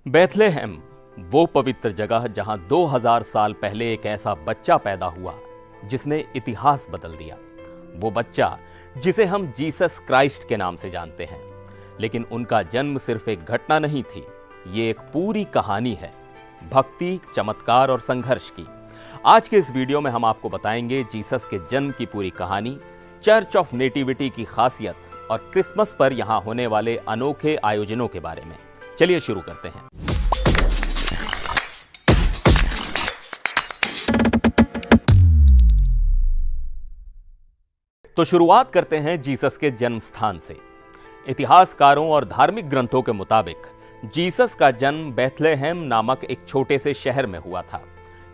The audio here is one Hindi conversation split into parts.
बैथलेहम वो पवित्र जगह जहां 2000 साल पहले एक ऐसा बच्चा पैदा हुआ जिसने इतिहास बदल दिया। वो बच्चा जिसे हम जीसस क्राइस्ट के नाम से जानते हैं। लेकिन उनका जन्म सिर्फ एक घटना नहीं थी, ये एक पूरी कहानी है, भक्ति, चमत्कार और संघर्ष की। आज के इस वीडियो में हम आपको बताएंगे जीसस के जन्म की पूरी कहानी, चर्च ऑफ नेटिविटी की खासियत और क्रिसमस पर यहां होने वाले अनोखे आयोजनों के बारे में। चलिए शुरू करते हैं। तो शुरुआत करते हैं जीसस के जन्म स्थान से। इतिहासकारों और धार्मिक ग्रंथों के मुताबिक जीसस का जन्म बैथलेहम नामक एक छोटे से शहर में हुआ था।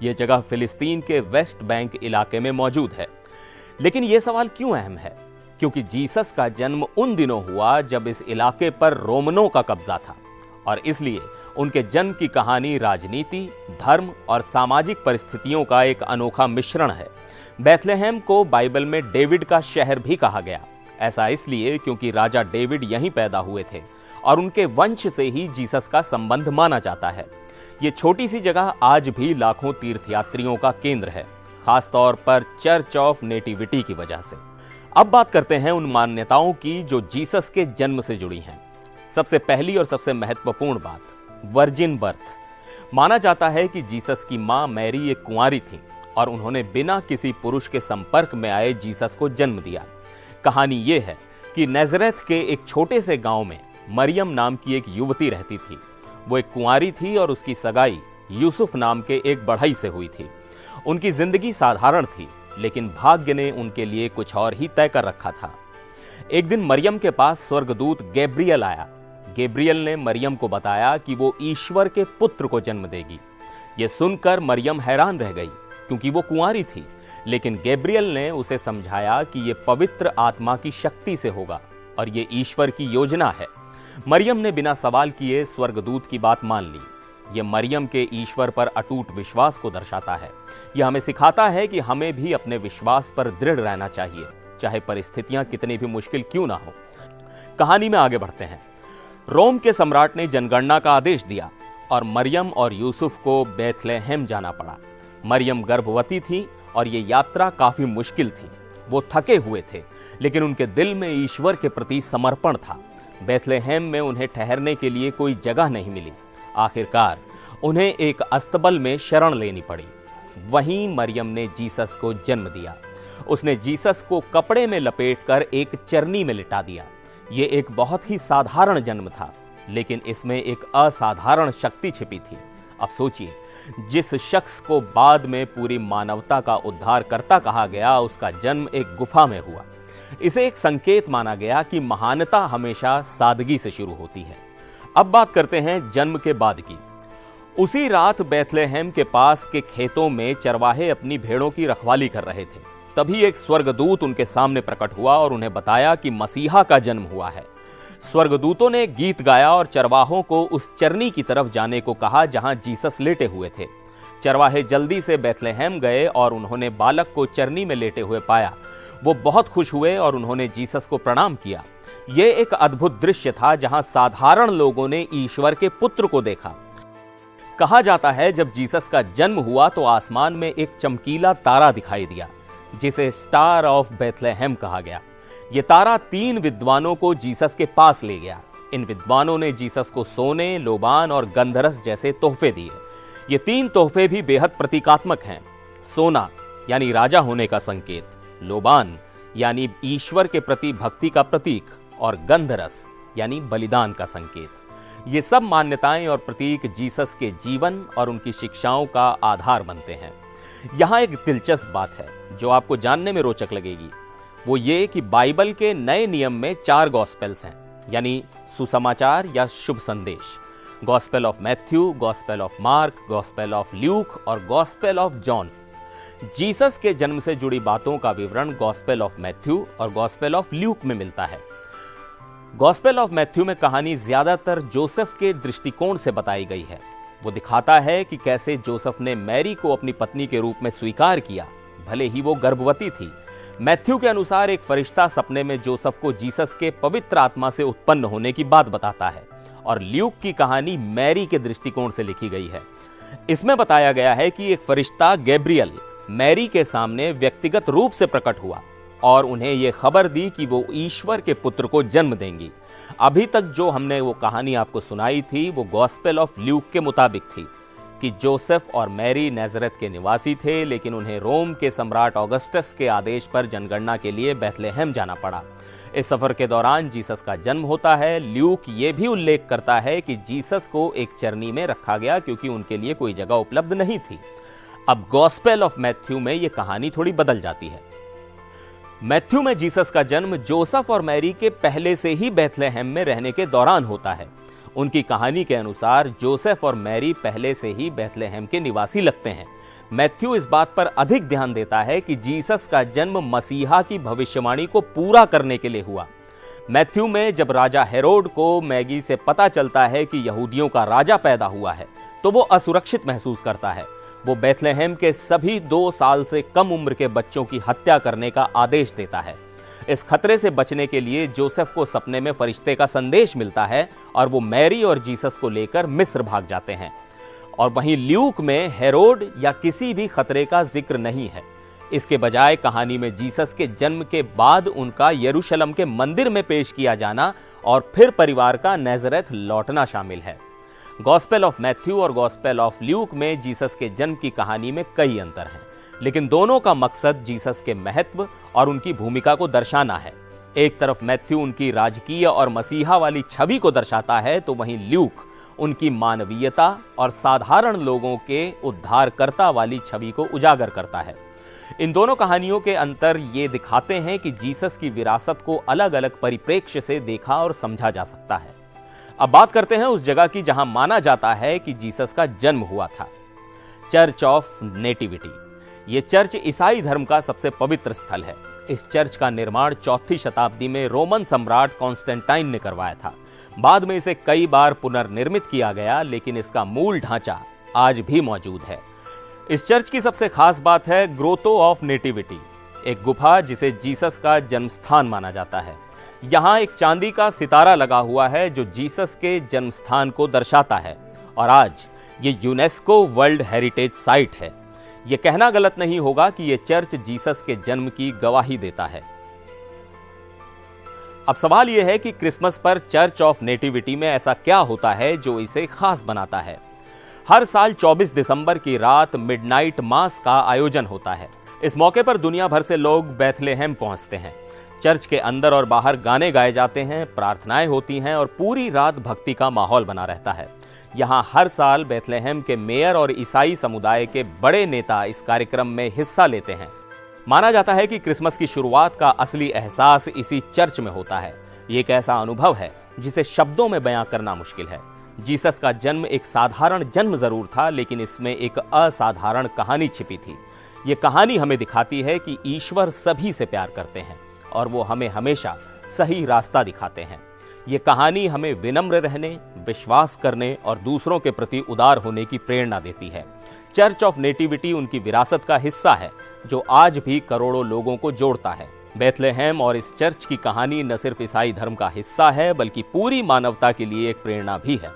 यह जगह फिलिस्तीन के वेस्ट बैंक इलाके में मौजूद है। लेकिन यह सवाल क्यों अहम है? क्योंकि जीसस का जन्म उन दिनों हुआ जब इस इलाके पर रोमनों का कब्जा था और इसलिए उनके जन्म की कहानी राजनीति, धर्म और सामाजिक परिस्थितियों का एक अनोखा मिश्रण है। बैथलेहम को बाइबल में डेविड का शहर भी कहा गया। ऐसा इसलिए क्योंकि राजा डेविड यहीं पैदा हुए थे और उनके वंश से ही जीसस का संबंध माना जाता है। ये छोटी सी जगह आज भी लाखों तीर्थयात्रियों का केंद्र है, खासतौर पर चर्च ऑफ नेटिविटी की वजह से। अब बात करते हैं उन मान्यताओं की जो जीसस के जन्म से जुड़ी हैं। सबसे पहली और सबसे महत्वपूर्ण बात, वर्जिन बर्थ। माना जाता है कि जीसस की मां मैरी एक कुंवारी थी और उन्होंने बिना किसी पुरुष के संपर्क में आए जीसस को जन्म दिया। कहानी यह है कि नजरेथ के एक छोटे से गांव में मरियम नाम की एक युवती रहती थी। वो एक कुंवारी थी और उसकी सगाई यूसुफ नाम के एक बढ़ई से हुई थी। उनकी जिंदगी साधारण थी, लेकिन भाग्य ने उनके लिए कुछ और ही तय कर रखा था। एक दिन मरियम के पास स्वर्गदूत गैब्रियल आया। गैब्रियल ने मरियम को बताया कि वो ईश्वर के पुत्र को जन्म देगी। ये सुनकर मरियम हैरान रह गई क्योंकि वो कुंवारी थी, लेकिन गैब्रियल ने उसे समझाया कि ये पवित्र आत्मा की शक्ति से होगा और ये ईश्वर की योजना है। मरियम ने बिना सवाल किए स्वर्गदूत की बात मान ली। ये मरियम के ईश्वर पर अटूट विश्वास को दर्शाता है। यह हमें सिखाता है कि हमें भी अपने विश्वास पर दृढ़ रहना चाहिए, चाहे परिस्थितियां कितनी भी मुश्किल क्यों ना हो। कहानी में आगे बढ़ते हैं। रोम के सम्राट ने जनगणना का आदेश दिया और मरियम और यूसुफ को बैथलेहम जाना पड़ा। मरियम गर्भवती थी और ये यात्रा काफी मुश्किल थी। वो थके हुए थे, लेकिन उनके दिल में ईश्वर के प्रति समर्पण था। बैथलेहम में उन्हें ठहरने के लिए कोई जगह नहीं मिली। आखिरकार उन्हें एक अस्तबल में शरण लेनी पड़ी। वहीं मरियम ने जीसस को जन्म दिया। उसने जीसस को कपड़े में लपेटकर एक चरनी में लिटा दिया। ये एक बहुत ही साधारण जन्म था, लेकिन इसमें एक असाधारण शक्ति छिपी थी। अब सोचिए, जिस शख्स को बाद में पूरी मानवता का उद्धारकर्ता कहा गया, उसका जन्म एक गुफा में हुआ। इसे एक संकेत माना गया कि महानता हमेशा सादगी से शुरू होती है। अब बात करते हैं जन्म के बाद की। उसी रात बैथलेहम के पास के खेतों में चरवाहे अपनी भेड़ों की रखवाली कर रहे थे। तभी एक स्वर्गदूत उनके सामने प्रकट हुआ और उन्हें बताया कि मसीहा का जन्म हुआ है। स्वर्गदूतों ने गीत गाया और चरवाहों को उस चरनी की तरफ जाने को कहा जहां जीसस लेटे हुए थे। चरवाहे जल्दी से बैथलेहम गए और उन्होंने बालक को चरनी में लेटे हुए पाया। वो बहुत खुश हुए और उन्होंने जीसस को प्रणाम किया। यह एक अद्भुत दृश्य था जहां साधारण लोगों ने ईश्वर के पुत्र को देखा। कहा जाता है जब जीसस का जन्म हुआ तो आसमान में एक चमकीला तारा दिखाई दिया, जिसे स्टार ऑफ बैथलेहम कहा गया। यह तारा 3 विद्वानों को जीसस के पास ले गया। इन विद्वानों ने जीसस को सोने, लोबान और गंधरस जैसे तोहफे दिए। ये 3 तोहफे भी बेहद प्रतीकात्मक हैं। सोना यानी राजा होने का संकेत, लोबान यानी ईश्वर के प्रति भक्ति का प्रतीक और गंधरस यानी बलिदान का संकेत। ये सब मान्यताएं और प्रतीक जीसस के जीवन और उनकी शिक्षाओं का आधार बनते हैं। यहां एक दिलचस्प बात है जो आपको जानने में रोचक लगेगी। वो ये कि बाइबल के नए नियम में 4 गॉस्पेल्स हैं, यानी सुसमाचार या शुभ संदेश। Gospel of Matthew, gospel of mark, gospel of Luke और गॉस्पेल ऑफ जॉन। जीसस के जन्म से जुड़ी बातों का विवरण गॉस्पेल ऑफ मैथ्यू और गॉस्पेल ऑफ ल्यूक में मिलता है। गॉस्पेल ऑफ मैथ्यू में कहानी ज्यादातर जोसेफ के दृष्टिकोण से बताई गई है। वो दिखाता है कि कैसे जोसेफ ने मैरी को अपनी पत्नी के रूप में स्वीकार किया, भले ही वो गर्भवती थी। मैथ्यू के अनुसार एक फरिश्ता सपने में जोसेफ को जीसस के पवित्र आत्मा से उत्पन्न होने की बात बताता है और ल्यूक की कहानी मैरी के दृष्टिकोण से लिखी गई है। इसमें बताया गया है कि एक फरिश्ता गैब्रियल मैरी के सामने व्यक्तिगत रूप से प्रकट हुआ और उन्हें यह खबर दी कि वो ईश्वर के पुत्र को जन्म देंगी। अभी तक जो हमने वो कहानी आपको सुनाई थी वो गॉस्पेल ऑफ ल्यूक के मुताबिक थी कि जोसेफ और मैरी नाज़रेत के निवासी थे, लेकिन उन्हें रोम के सम्राट ऑगस्टस के आदेश पर जनगणना के लिए बेथलेहम जाना पड़ा। इस सफर के दौरान जीसस का जन्म होता है। ल्यूक ये भी उल्लेख करता है कि जीसस को एक चरनी में रखा गया क्योंकि उनके लिए कोई जगह उपलब्ध नहीं थी। अब गॉस्पेल ऑफ मैथ्यू में यह कहानी थोड़ी बदल जाती है। मैथ्यू में जीसस का जन्म जोसेफ और मैरी के पहले से ही बेथलेहम में रहने के दौरान होता है। उनकी कहानी के अनुसार जोसेफ और मैरी पहले से ही बेथलेहम के निवासी लगते हैं। मैथ्यू इस बात पर अधिक ध्यान देता है कि जीसस का जन्म मसीहा की भविष्यवाणी को पूरा करने के लिए हुआ। मैथ्यू में जब राजा हेरोड को मैगी से पता चलता है कि यहूदियों का राजा पैदा हुआ है तो वो असुरक्षित महसूस करता है। वो बेथलेहम के सभी 2 साल से कम उम्र के बच्चों की हत्या करने का आदेश देता है। इस खतरे से बचने के लिए जोसेफ को सपने में फरिश्ते का संदेश मिलता है और वो मैरी और जीसस को लेकर मिस्र भाग जाते हैं। और वहीं ल्यूक में हेरोड या किसी भी खतरे का जिक्र नहीं है। इसके बजाय कहानी में जीसस के जन्म के बाद उनका यरूशलेम के मंदिर में पेश किया जाना और फिर परिवार का नाज़रेत लौटना शामिल है। गॉस्पेल ऑफ मैथ्यू और गॉस्पेल ऑफ ल्यूक में जीसस के जन्म की कहानी में कई अंतर हैं, लेकिन दोनों का मकसद जीसस के महत्व और उनकी भूमिका को दर्शाना है। एक तरफ मैथ्यू उनकी राजकीय और मसीहा वाली छवि को दर्शाता है तो वहीं ल्यूक उनकी मानवीयता और साधारण लोगों के उद्धारकर्ता वाली छवि को उजागर करता है। इन दोनों कहानियों के अंतर ये दिखाते हैं कि जीसस की विरासत को अलग अलग परिप्रेक्ष्य से देखा और समझा जा सकता है। अब बात करते हैं उस जगह की जहां माना जाता है कि जीसस का जन्म हुआ था, चर्च ऑफ नेटिविटी। ये चर्च ईसाई धर्म का सबसे पवित्र स्थल है। इस चर्च का निर्माण 4वीं शताब्दी में रोमन सम्राट कॉन्स्टेंटाइन ने करवाया था। बाद में इसे कई बार पुनर्निर्मित किया गया, लेकिन इसका मूल ढांचा आज भी मौजूद है। इस चर्च की सबसे खास बात है ग्रोतो ऑफ नेटिविटी, एक गुफा जिसे जीसस का जन्मस्थान माना जाता है। यहाँ एक चांदी का सितारा लगा हुआ है जो जीसस के जन्मस्थान को दर्शाता है और आज ये यूनेस्को वर्ल्ड हेरिटेज साइट है। यह कहना गलत नहीं होगा कि यह चर्च जीसस के जन्म की गवाही देता है। अब सवाल यह है कि क्रिसमस पर चर्च ऑफ नेटिविटी में ऐसा क्या होता है जो इसे खास बनाता है। हर साल 24 दिसंबर की रात मिडनाइट मास का आयोजन होता है। इस मौके पर दुनिया भर से लोग बेथलेहम पहुंचते हैं। चर्च के अंदर और बाहर गाने गाए जाते हैं, प्रार्थनाएं होती हैं और पूरी रात भक्ति का माहौल बना रहता है। यहाँ हर साल बेथलेहम के मेयर और ईसाई समुदाय के बड़े नेता इस कार्यक्रम में हिस्सा लेते हैं। माना जाता है कि क्रिसमस की शुरुआत का असली एहसास इसी चर्च में होता है। ये एक ऐसा अनुभव है जिसे शब्दों में बयां करना मुश्किल है। जीसस का जन्म एक साधारण जन्म जरूर था, लेकिन इसमें एक असाधारण कहानी छिपी थी। ये कहानी हमें दिखाती है कि ईश्वर सभी से प्यार करते हैं और वो हमें हमेशा सही रास्ता दिखाते हैं। ये कहानी हमें विनम्र रहने, विश्वास करने और दूसरों के प्रति उदार होने की प्रेरणा देती है। चर्च ऑफ नेटिविटी उनकी विरासत का हिस्सा है जो आज भी करोड़ों लोगों को जोड़ता है। बेथलेहम और इस चर्च की कहानी न सिर्फ ईसाई धर्म का हिस्सा है बल्कि पूरी मानवता के लिए एक प्रेरणा भी है।